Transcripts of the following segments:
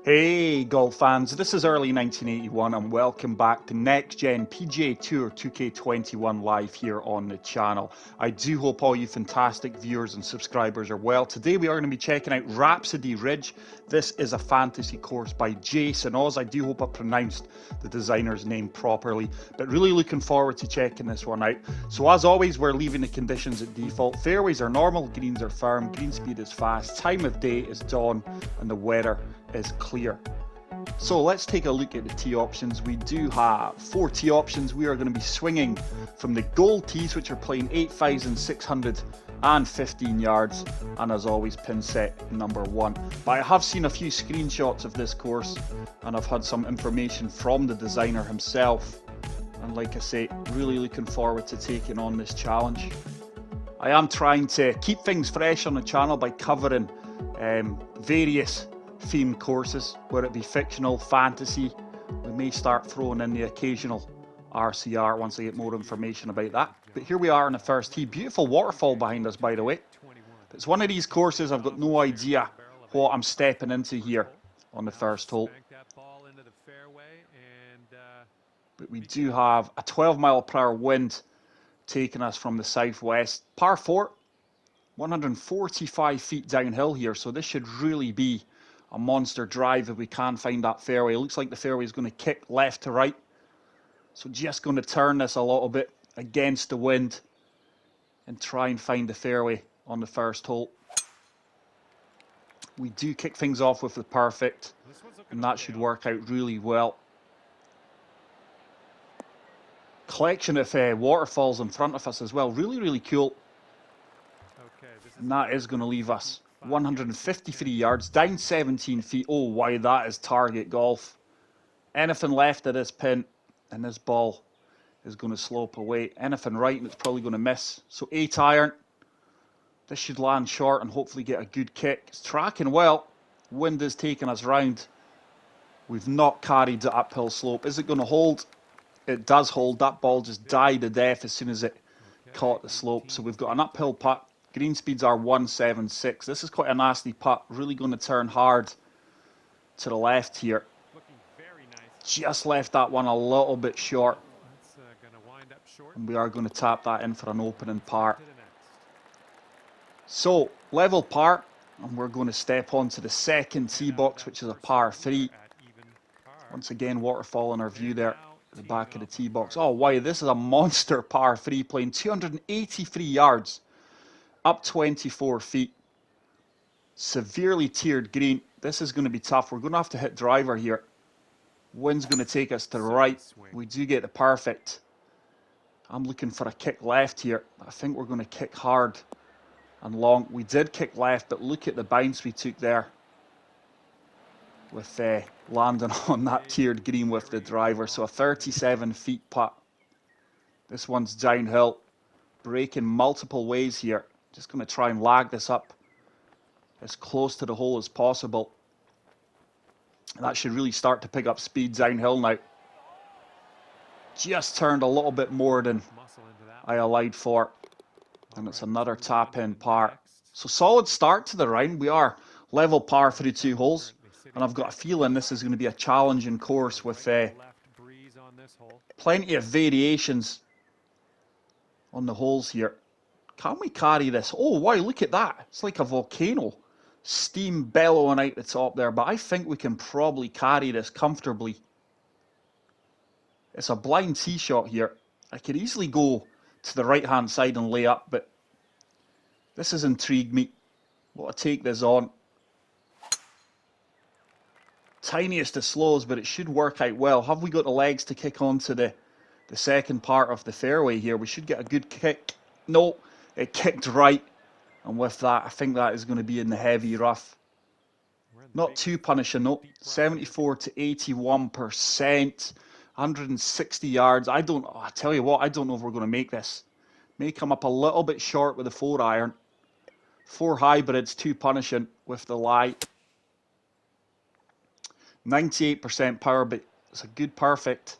Hey golf fans, this is early 1981 and welcome back to Next Gen PGA Tour 2K21 live here on the channel. I do hope all you fantastic viewers and subscribers are well. Today we are going to be checking out Rhapsody Ridge. This is a fantasy course by Jason Oz. I do hope I pronounced the designer's name properly, but really looking forward to checking this one out. So as always, we're leaving the conditions at default. Fairways are normal, greens are firm, green speed is fast, time of day is dawn, and the weather is clear. So let's take a look at the tee options. We do have 4 tee options. We are going to be swinging from the gold tees, which are playing 8,615 yards, and as always pin set number 1. But I have seen a few screenshots of this course and I've had some information from the designer himself, and like I say, really looking forward to taking on this challenge. I am trying to keep things fresh on the channel by covering various themed courses, whether it be fictional, fantasy. We may start throwing in the occasional RCR once I get more information about that. But here we are on the first tee. Beautiful waterfall behind us, by the way. It's one of these courses I've got no idea what I'm stepping into here on the first hole. But we do have a 12-mile-per-hour wind taking us from the southwest. Par 4, 145 feet downhill here, so this should really be a monster drive if we can find that fairway. It looks like the fairway is going to kick left to right, so just going to turn this a little bit against the wind and try and find the fairway on the first hole. We do kick things off with the perfect, and that should work out really well. Collection of waterfalls in front of us as well, really cool. And that is going to leave us 153 yards, down 17 feet. Oh, wow, that is target golf. Anything left of this pin, and this ball is going to slope away. Anything right, and it's probably going to miss. So 8 iron. This should land short and hopefully get a good kick. It's tracking well. Wind is taking us round. We've not carried the uphill slope. Is it going to hold? It does hold. That ball just died to death as soon as it caught the slope. So we've got an uphill putt. Green speeds are 176. This is quite a nasty putt. Really going to turn hard to the left here. Just left that one a little bit short. And we are going to tap that in for an opening par. So, level par. And we're going to step onto the second tee box, which is a par 3. Once again, waterfall in our view there at the back of the tee box. Oh, wow, this is a monster par 3 playing 283 yards. Up 24 feet. Severely tiered green. This is going to be tough. We're going to have to hit driver here. Wind's going to take us to the right. We do get the perfect. I'm looking for a kick left here. I think we're going to kick hard and long. We did kick left, but look at the bounce we took there with landing on that tiered green with the driver. So a 37 feet putt. This one's downhill. Breaking multiple ways here. Just going to try and lag this up as close to the hole as possible. That should really start to pick up speed downhill now. Just turned a little bit more than I allowed for. And it's another tap-in par. So solid start to the round. We are level par through 2 holes. And I've got a feeling this is going to be a challenging course with plenty of variations on the holes here. Can we carry this? Oh, wow, look at that. It's like a volcano. Steam bellowing out the top there. But I think we can probably carry this comfortably. It's a blind tee shot here. I could easily go to the right-hand side and lay up, but this has intrigued me. Want to take this on. Tiniest of slows, but it should work out well. Have we got the legs to kick onto the second part of the fairway here? We should get a good kick. No. It kicked right, and with that, I think that is going to be in the heavy rough. Not too punishing, no. 74 to 81%, 160 yards. I tell you what, I don't know if we're going to make this. May come up a little bit short with the 4 iron. 4 hybrids, too punishing with the lie. 98% power, but it's a good perfect.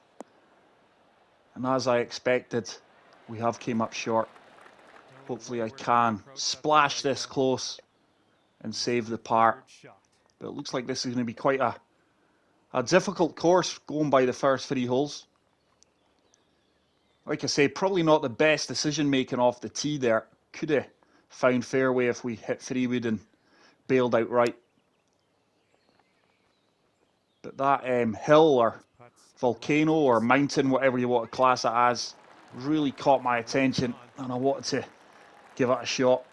And as I expected, we have came up short. Hopefully I can splash this close and save the par. But it looks like this is going to be quite a A difficult course going by the first 3 holes. Like I say, probably not the best decision making off the tee there. Could have found fairway if we hit 3-wood and bailed outright. But that hill or volcano or mountain, whatever you want to class it as, really caught my attention and I wanted to give it a shot.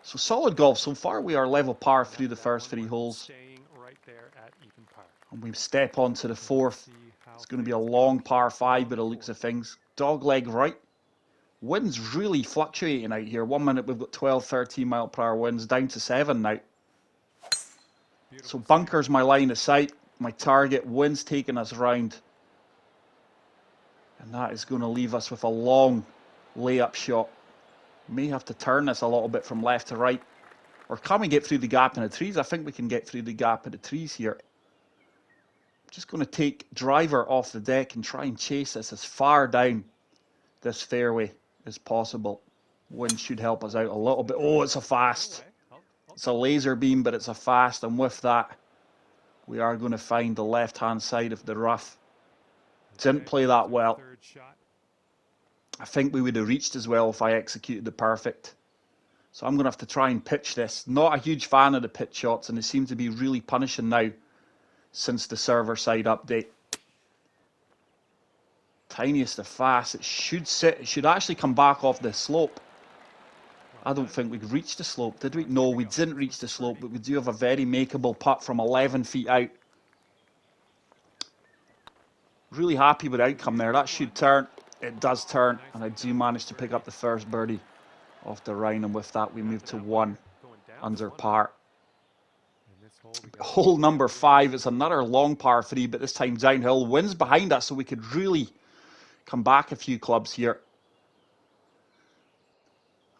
So solid golf so far. We are level par through the first 3 holes. And we step on to the 4th. It's going to be a long par 5 by the looks of things. Dogleg right. Wind's really fluctuating out here. 1 minute we've got 12, 13 mile per hour winds, down to 7 now. So bunker's my line of sight. My target, wind's taking us round. And that is going to leave us with a long layup shot. May have to turn this a little bit from left to right. Or can we get through the gap in the trees? I think we can get through the gap in the trees here. Just going to take driver off the deck and try and chase this as far down this fairway as possible. Wind should help us out a little bit. Oh, it's a fast. It's a laser beam, but it's a fast. And with that, we are going to find the left-hand side of the rough. Didn't play that well. I think we would have reached as well if I executed the perfect. So I'm going to have to try and pitch this. Not a huge fan of the pitch shots, and they seem to be really punishing now since the server side update. Tiniest of fast. It should sit. It should actually come back off the slope. I don't think we reached the slope, did we? No, we didn't reach the slope, but we do have a very makeable putt from 11 feet out. Really happy with the outcome there. That should turn. It does turn, and I do manage to pick up the first birdie off the round, and with that we move to 1 under par. Hole number 5 is another long par 3, but this time downhill. Wind's behind us, so we could really come back a few clubs here.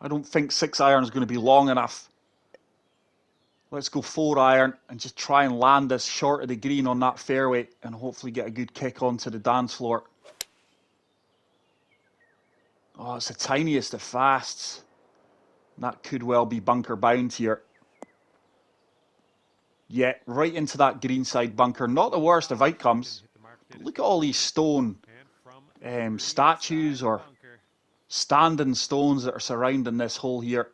I don't think 6-iron is going to be long enough. Let's go 4-iron and just try and land this short of the green on that fairway and hopefully get a good kick onto the dance floor. Oh, it's the tiniest of fasts. That could well be bunker bound here. Yeah, right into that greenside bunker. Not the worst of outcomes. But look at all these stone statues or standing stones that are surrounding this hole here.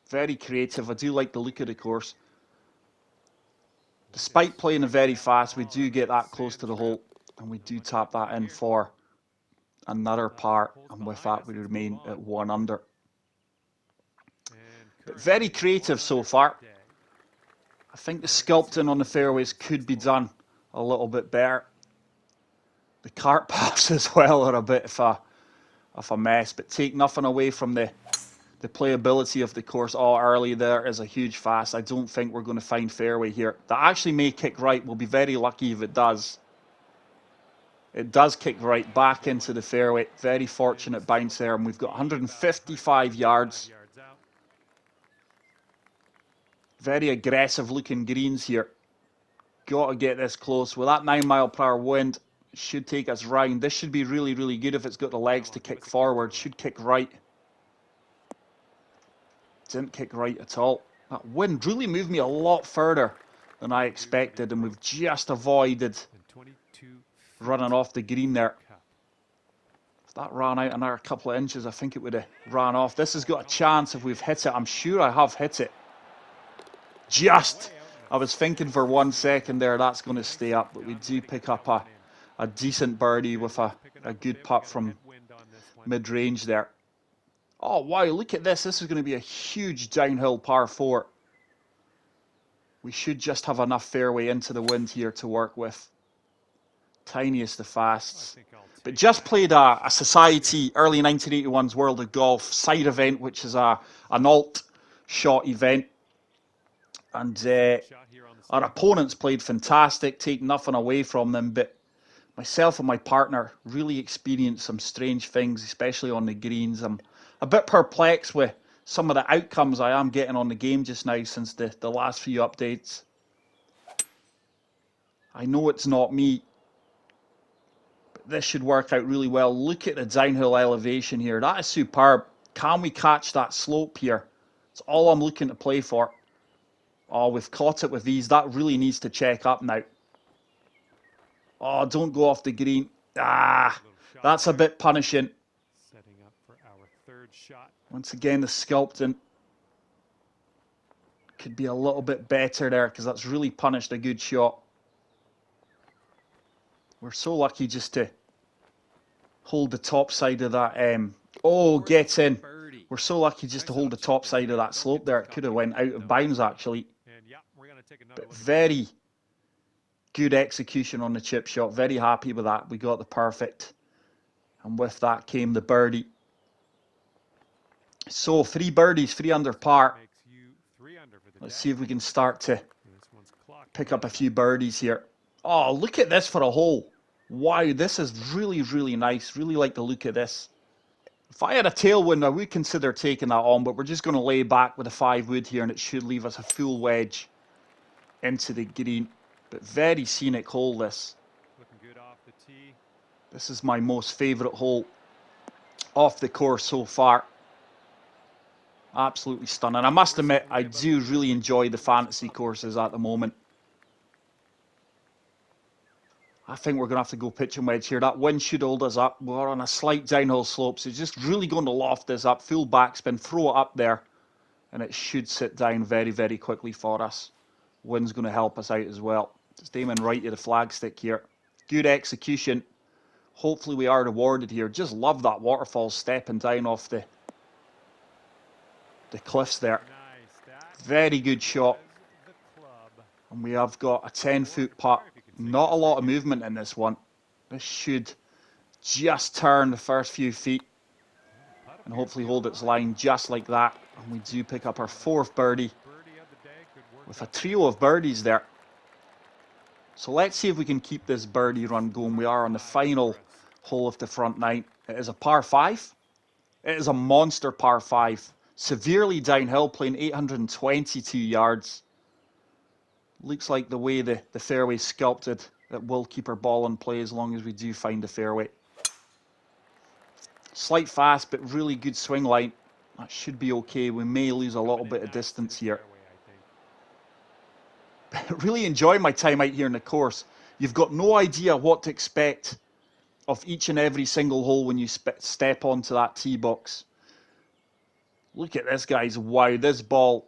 Very creative. I do like the look of the course. Despite playing it very fast, we do get that close to the hole. And we do tap that in for another par. And with that, we remain at 1 under. But very creative so far. I think the sculpting on the fairways could be done a little bit better. The cart paths as well are a bit of a mess, but take nothing away from the playability of the course. Oh, early there is a huge fast. I don't think we're going to find fairway here. That actually may kick right. We'll be very lucky if it does. It does kick right back into the fairway. Very fortunate bounce there, and we've got 155 yards. Very aggressive looking greens here. Got to get this close. With that 9 mile per hour wind, should take us round. This should be really, really good if it's got the legs to kick forward. Should kick right. Didn't kick right at all. That wind really moved me a lot further than I expected, and we've just avoided running off the green there. If that ran out another couple of inches, I think it would have ran off. This has got a chance if we've hit it. I'm sure I have hit it. Just, I was thinking for 1 second there that's going to stay up, but we do pick up a decent birdie with a good putt from mid-range there. Oh wow, look at this. This is going to be a huge downhill par 4. We should just have enough fairway into the wind here to work with. Tiniest of fasts. But just played a Society early 1981's World of Golf side event, which is an alt shot event. And our opponents played fantastic, take nothing away from them, but myself and my partner really experienced some strange things, especially on the greens. I'm a bit perplexed with some of the outcomes I am getting on the game just now since the last few updates. I know it's not me, but this should work out really well. Look at the downhill elevation here. That is superb. Can we catch that slope here? It's all I'm looking to play for. Oh, we've caught it with these. That really needs to check up now. Oh, don't go off the green. Ah, that's a bit punishing. Setting up for our third shot. Once again, the sculpting could be a little bit better there because that's really punished a good shot. We're so lucky just to hold the top side of that. Oh, get in. We're so lucky just to hold the top side of that slope there. It could have went out of bounds, actually. But very good execution on the chip shot. Very happy with that. We got the perfect. And with that came the birdie. So 3 birdies, 3 under par. Let's see if we can start to pick up a few birdies here. Oh, look at this for a hole. Wow, this is really, really nice. Really like the look of this. If I had a tailwind, I would consider taking that on, but we're just going to lay back with a 5 wood here, and it should leave us a full wedge into the green. But very scenic hole, this. Looking good off the tee. This is my most favourite hole off the course so far. Absolutely stunning. I must admit, I do really enjoy the fantasy courses at the moment. I think we're going to have to go pitch and wedge here. That wind should hold us up. We're on a slight downhill slope, so it's just really going to loft this up. Full backspin, throw it up there, and it should sit down very, very quickly for us. Wind's going to help us out as well. Just aiming right to the flagstick here. Good execution. Hopefully we are rewarded here. Just love that waterfall stepping down off the cliffs there. Very good shot. And we have got a 10-foot putt. Not a lot of movement in this one. This should just turn the first few feet and hopefully hold its line just like that. And we do pick up our 4th birdie with a trio of birdies there. So let's see if we can keep this birdie run going. We are on the final hole of the front 9. It is a par 5. It is a monster par 5. Severely downhill, playing 822 yards. Looks like the way the fairway's sculpted, it will keep our ball in play as long as we do find the fairway. Slight fast, but really good swing line. That should be okay. We may lose a little bit of distance here. Really enjoy my time out here in the course. You've got no idea what to expect of each and every single hole when you step onto that tee box. Look at this, guys. Wow, this ball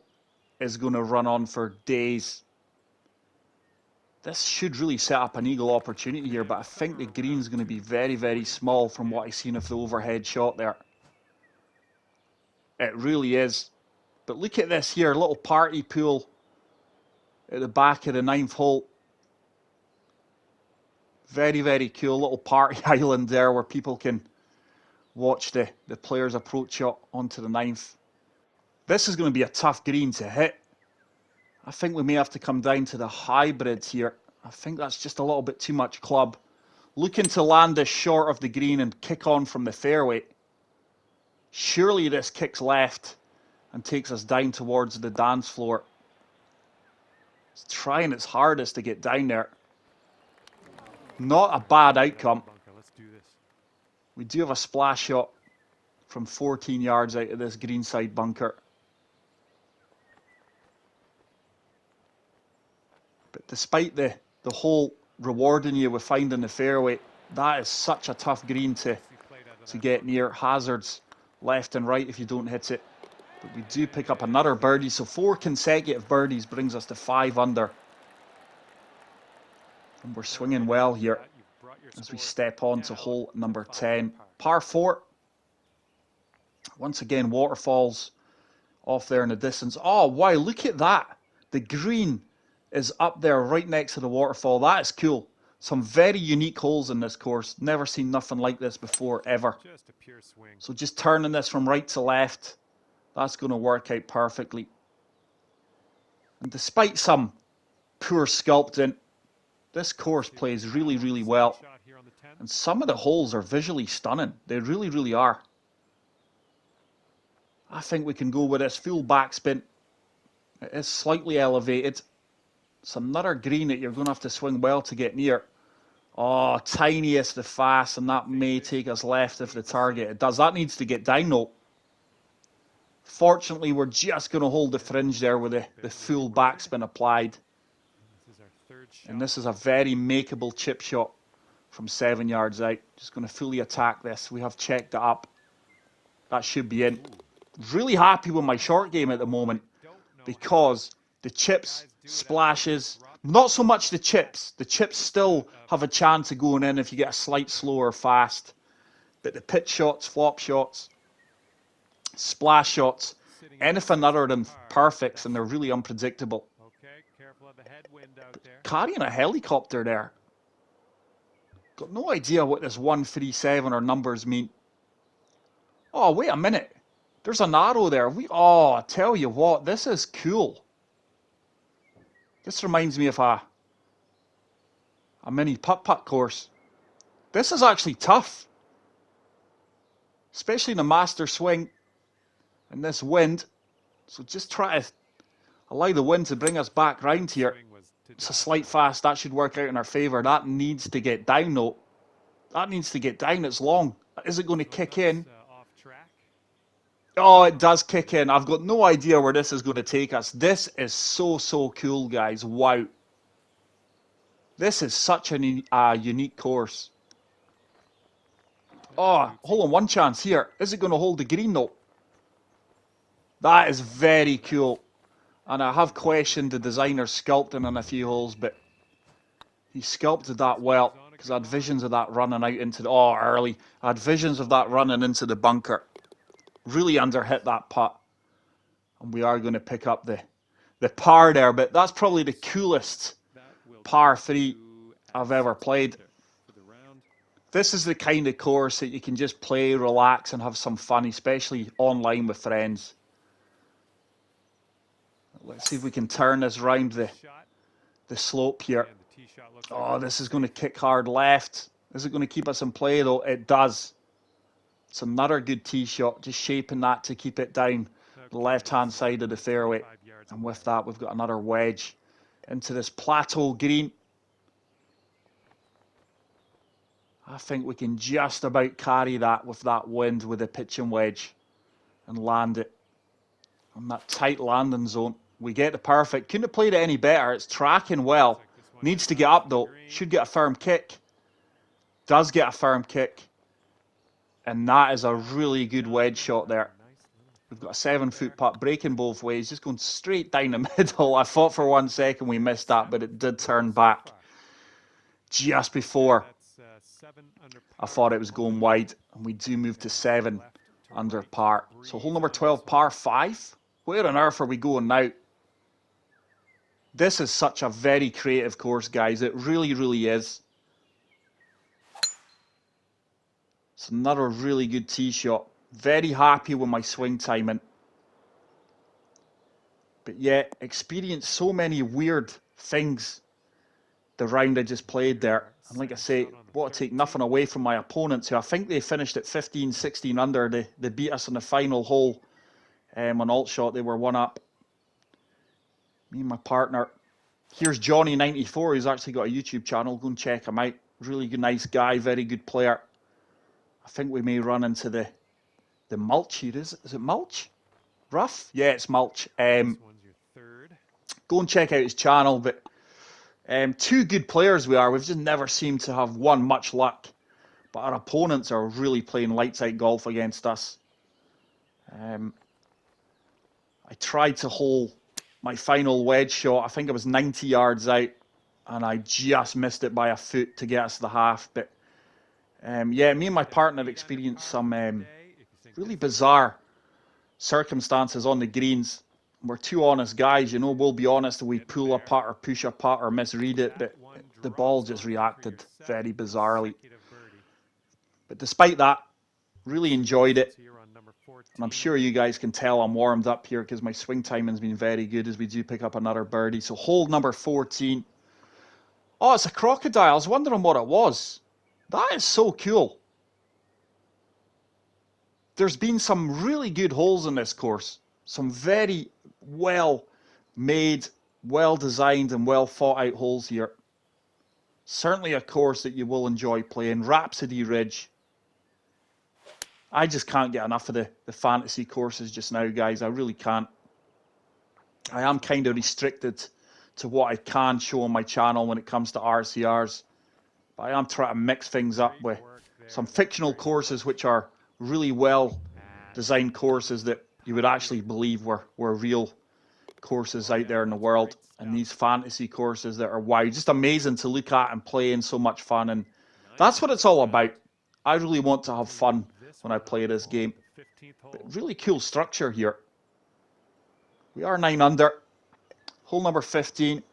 is going to run on for days. This should really set up an eagle opportunity here, but I think the green's going to be very, very small from what I've seen of the overhead shot there. It really is. But look at this here, a little party pool at the back of the 9th hole. Very, very cool little party island there where people can watch the players approach onto the 9th. This is going to be a tough green to hit. I think we may have to come down to the hybrids here. I think that's just a little bit too much club. Looking to land this short of the green and kick on from the fairway. Surely this kicks left and takes us down towards the dance floor. It's trying its hardest to get down there. Not a bad outcome. We do have a splash shot from 14 yards out of this greenside bunker. But despite the hole rewarding you with finding the fairway, that is such a tough green to get near. Hazards left and right if you don't hit it. But we do pick up another birdie, so 4 consecutive birdies brings us to 5 under. And we're swinging well here as we step on to hole number 10. Par 4. Once again, waterfalls off there in the distance. Oh, wow, look at that. The green is up there right next to the waterfall. That is cool. Some very unique holes in this course. Never seen nothing like this before, ever. Just a pure swing. So just turning this from right to left, that's going to work out perfectly. And despite some poor sculpting, this course plays really, really well. And some of the holes are visually stunning. They really, really are. I think we can go with this full backspin. It is slightly elevated. It's another green that you're going to have to swing well to get near. Oh, tiniest the fast, and that may take us left if the target it does. That needs to get down though. Fortunately, we're just going to hold the fringe there with the full backspin applied. And this is a very makeable chip shot. from 7 yards out. Just going to fully attack this. We have checked it up. That should be in. Really happy with my short game at the moment because the chips, splashes, not so much the chips. The chips still have a chance of going in if you get a slight slower fast. But the pitch shots, flop shots, splash shots, anything other than perfects, and they're really unpredictable. Carrying a helicopter there. Got no idea what this 137 or numbers mean. Oh, wait a minute. There's an arrow there. Oh, I tell you what, this is cool. This reminds me of a mini putt-putt course. This is actually tough. Especially in the master swing and this wind. So just try to allow the wind to bring us back round here. It's a slight fast. That should work out in our favour. That needs to get down, though. That needs to get down. It's long. Is it going to kick in? Oh, it does kick in. I've got no idea where this is going to take us. This is so, so cool, guys. Wow. This is such a unique course. Oh, hold on. One chance here. Is it going to hold the green, though? That is very cool. And I have questioned the designer's sculpting on a few holes, but he sculpted that well because I had visions of that running out into the... Oh, early. I had visions of that running into the bunker. Really underhit that putt. And we are going to pick up the par there, but that's probably the coolest par 3 I've ever played. This is the kind of course that you can just play, relax, and have some fun, especially online with friends. Let's see if we can turn this round the slope here. Oh, this is going to kick hard left. Is it going to keep us in play, though? It does. It's another good tee shot, just shaping that to keep it down the left-hand side of the fairway. And with that, we've got another wedge into this plateau green. I think we can just about carry that with that wind with the pitching wedge and land it on that tight landing zone. We get the perfect. Couldn't have played it any better. It's tracking well. Needs to get up, though. Should get a firm kick. Does get a firm kick. And that is a really good wedge shot there. We've got a 7-foot putt breaking both ways, just going straight down the middle. I thought for 1 second we missed that, but it did turn back just before I thought it was going wide. And we do move to 7 under par. So hole number 12, par 5. Where on earth are we going now? This is such a very creative course, guys. It really, really is. It's another really good tee shot. Very happy with my swing timing. But yeah, experienced so many weird things the round I just played there. And like I say, want to take nothing away from my opponents, who I think they finished at 15, 16 under. They beat us in the final hole on alt shot. They were 1 up. Me and my partner. Here's Johnny94. He's actually got a YouTube channel. Go and check him out. Really good, nice guy. Very good player. I think we may run into the mulch here. Is it mulch? Rough? Yeah, it's mulch. Go and check out his channel. But 2 good players we are. We've just never seemed to have won much luck. But our opponents are really playing lights out golf against us. I tried to hole my final wedge shot. I think it was 90 yards out. And I just missed it by a foot to get us the half. But yeah, me and my partner experienced some really bizarre circumstances on the greens. We're 2 honest guys, you know. We'll be honest if we pull a putt or push a putt or misread it, but the ball just reacted very bizarrely. But despite that, really enjoyed it. And I'm sure you guys can tell I'm warmed up here because my swing timing's been very good as we do pick up another birdie. So hole number 14. Oh, it's a crocodile. I was wondering what it was. That is so cool. There's been some really good holes in this course. Some very well made, well designed and well thought out holes here. Certainly a course that you will enjoy playing. Rhapsody Ridge. I just can't get enough of the fantasy courses just now, guys. I really can't. I am kind of restricted to what I can show on my channel when it comes to RCRs. But I am trying to mix things up Great with work there. some That's fictional very courses impressive. which are really well And designed courses that you would actually believe were real courses out there in the world. And these fantasy courses that are wow, just amazing to look at and play and so much fun. And that's what it's all about. I really want to have fun when I play this game. But really cool structure here. We are 9 under. Hole number 15.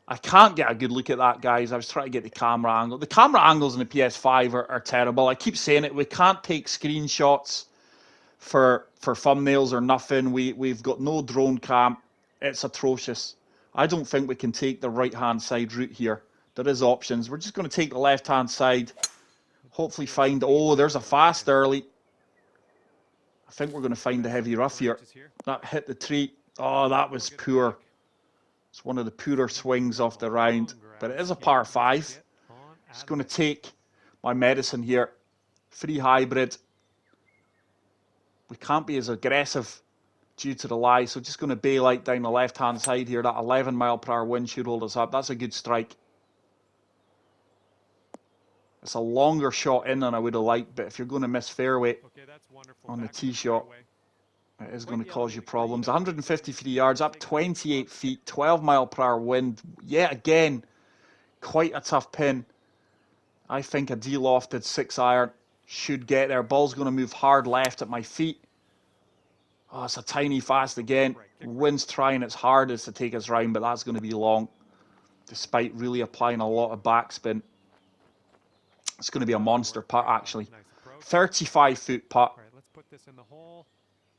I can't get a good look at that, guys. I was trying to get the camera angle. The camera angles in the PS5 are terrible. I keep saying it. We can't take screenshots for thumbnails or nothing. We've got no drone cam. It's atrocious. I don't think we can take the right-hand side route here. There is options. We're just going to take the left-hand side. Hopefully find... Oh, there's a fast early. I think we're going to find the heavy rough here. That hit the tree. Oh, that was poor. It's one of the poorer swings off the round. But it is a par 5. Just going to take my medicine here. Free hybrid. We can't be as aggressive due to the lie, so just going to bail out down the left-hand side here. That 11 mile per hour wind should hold us up. That's a good strike. It's a longer shot in than I would have liked, but if you're going to miss fairway on the tee shot, it is going to cause you problems. 153 yards, up 28 feet, 12 mile per hour wind. Yet again, quite a tough pin. I think a de-lofted 6-iron should get there. Ball's going to move hard left at my feet. Oh, it's a tiny fast again. Wind's trying its hardest to take us round, but that's going to be long, despite really applying a lot of backspin. It's going to be a monster putt, actually. 35-foot putt.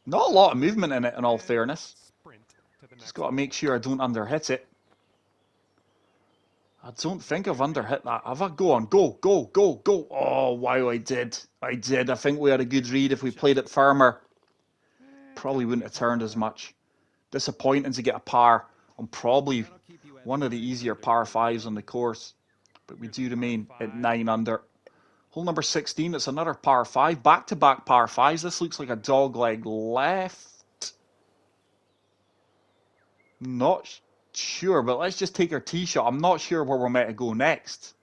Not a lot of movement in it, in all fairness. Just got to make sure I don't underhit it. I don't think I've underhit that. Have I? Go on. Go, go, go, go. Oh, wow, I did. I did. I think we had a good read. If we played it firmer, probably wouldn't have turned as much. Disappointing to get a par on probably one of the easier par 5s on the course. But we do remain at 9 under. Hole number 16, it's another par 5. Back-to-back par 5s. This looks like a dogleg left. Not sure, but let's just take our tee shot. I'm not sure where we're meant to go next.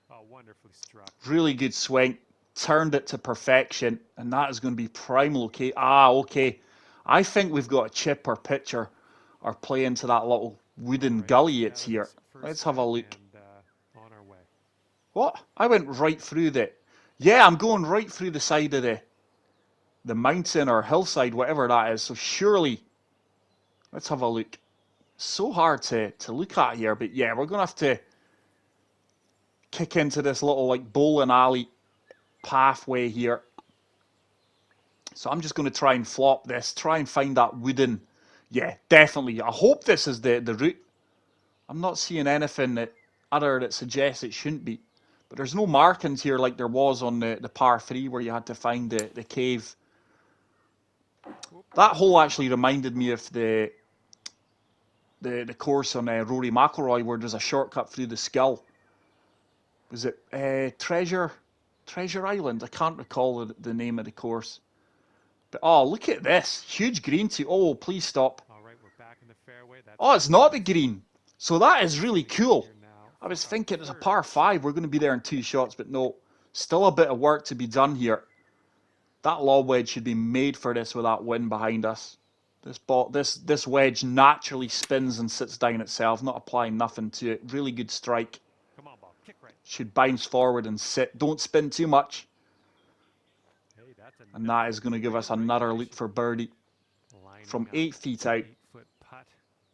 Oh, wonderfully struck. Really good swing. Turned it to perfection, and that is going to be prime locate. Ah, okay. I think we've got a chip or pitch or play into that little wooden gully it's here. Let's have a look. What? I went right through the... Yeah, I'm going right through the side of the mountain or hillside, whatever that is. So surely... Let's have a look. So hard to look at here, but yeah, we're going to have to kick into this little like bowling alley pathway here. So I'm just going to try and flop this, try and find that wooden... Yeah, definitely. I hope this is the route. I'm not seeing anything that suggests it shouldn't be. But there's no markings here like there was on the par 3 where you had to find the cave. That hole actually reminded me of the course on Rory McIlroy where there's a shortcut through the skull. Was it Treasure Island? I can't recall the name of the course. But oh, look at this. Huge green tee. Oh, please stop. All right, we're back in the fairway. Oh, it's not the green. So that is really cool. I was thinking it's a par 5. We're going to be there in 2 shots, but no. Still a bit of work to be done here. That lob wedge should be made for this with that wind behind us. This wedge naturally spins and sits down itself, not applying nothing to it. Really good strike. Come on, ball. Kick right. Should bounce forward and sit. Don't spin too much. Hey, and that is going to give us another look for birdie from 8 feet out.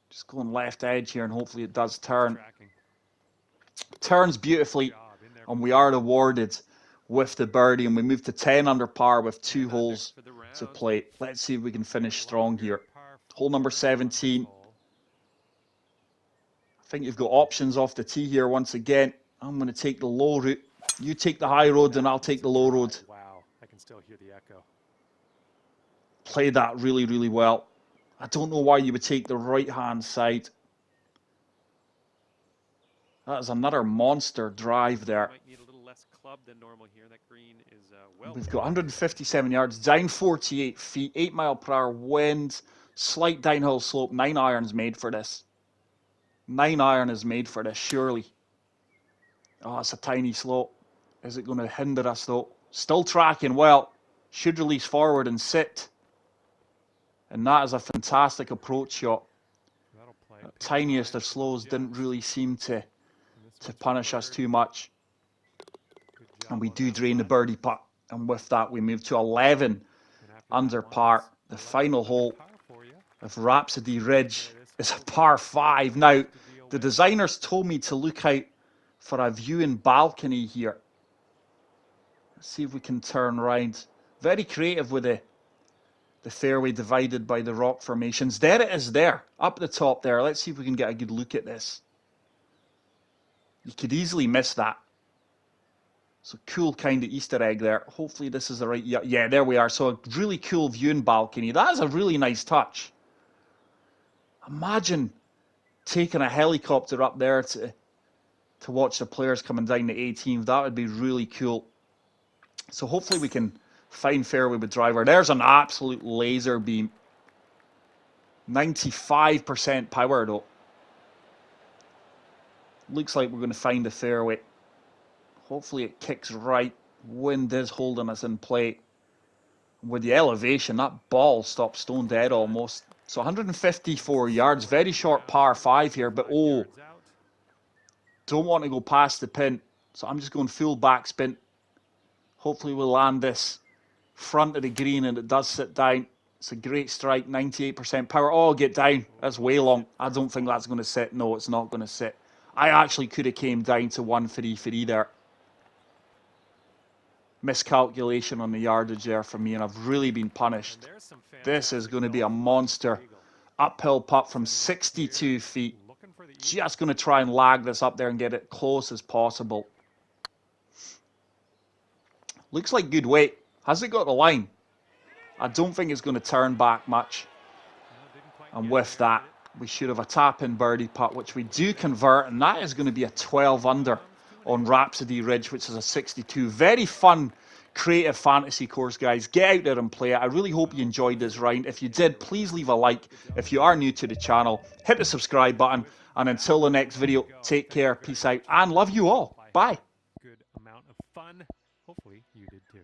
Just going left edge here and hopefully it does turn. Turns beautifully and we are rewarded with the birdie and we move to 10 under par with 2 holes to play. Let's see if we can finish strong here. Hole number 17. I think you've got options off the tee here once again. I'm going to take the low route. You take the high road and I'll take the low road. Wow, I can still hear the echo. Played that really, really well. I don't know why you would take the right-hand side. That is another monster drive there. Might need a little less club than normal here. That green is We've got 157 yards, down 48 feet, 8 mile per hour wind, slight downhill slope, 9 irons made for this. 9-iron is made for this, surely. Oh, it's a tiny slope. Is it going to hinder us, though? Still tracking well. Should release forward and sit. And that is a fantastic approach shot. That'll play. The Pin tiniest line of slows didn't just. really seem to And this one's punish us covered. too much. Good job And we on do that drain the putt. birdie putt. And with that, we move to 11 And after under that one, par. it's The 11 final under hole par for you. of Rhapsody Ridge There it is a folks. par 5. Now, To deal the with. designers told me to look out for a viewing balcony here. Let's see if we can turn right. Very creative with the fairway divided by the rock formations. There it is there, up the top there. Let's see if we can get a good look at this. You could easily miss that. So cool kind of Easter egg there. Hopefully this is the right, yeah, there we are. So a really cool viewing balcony. That is a really nice touch. Imagine taking a helicopter up there to watch the players coming down the 18th. That would be really cool. So hopefully we can find fairway with driver. There's an absolute laser beam. 95% power though. Looks like we're going to find a fairway. Hopefully it kicks right. Wind is holding us in play. With the elevation, that ball stopped stone dead almost. So 154 yards. Very short par 5 here. But oh, Yards out. don't want to go past the pin. So I'm just going full backspin. Hopefully we'll land this front of the green and it does sit down. It's a great strike, 98% power. Oh, get down. That's way long. I don't think that's going to sit. No, it's not going to sit. I actually could have came down to 133 there. Miscalculation on the yardage there for me, and I've really been punished. And there's some This is fantastic going to be a golf. monster. Eagle. Uphill putt from 62 feet. Looking for the eagle. Just going to try and lag this up there and get it close as possible. Looks like good weight. Has it got the line? I don't think it's going to turn back much. Didn't quite And get with there, that, did it? we should have a tap-in birdie putt, which we do convert, and that is going to be a 12 under on Rhapsody Ridge, which is a 62. Very fun, creative fantasy course, guys. Get out there and play it. I really hope you enjoyed this round. If you did, please leave a like. If you are new to the channel, hit the subscribe button. And until the next video, take care, peace out, and love you all. Bye. Good amount of fun. Hopefully you did too.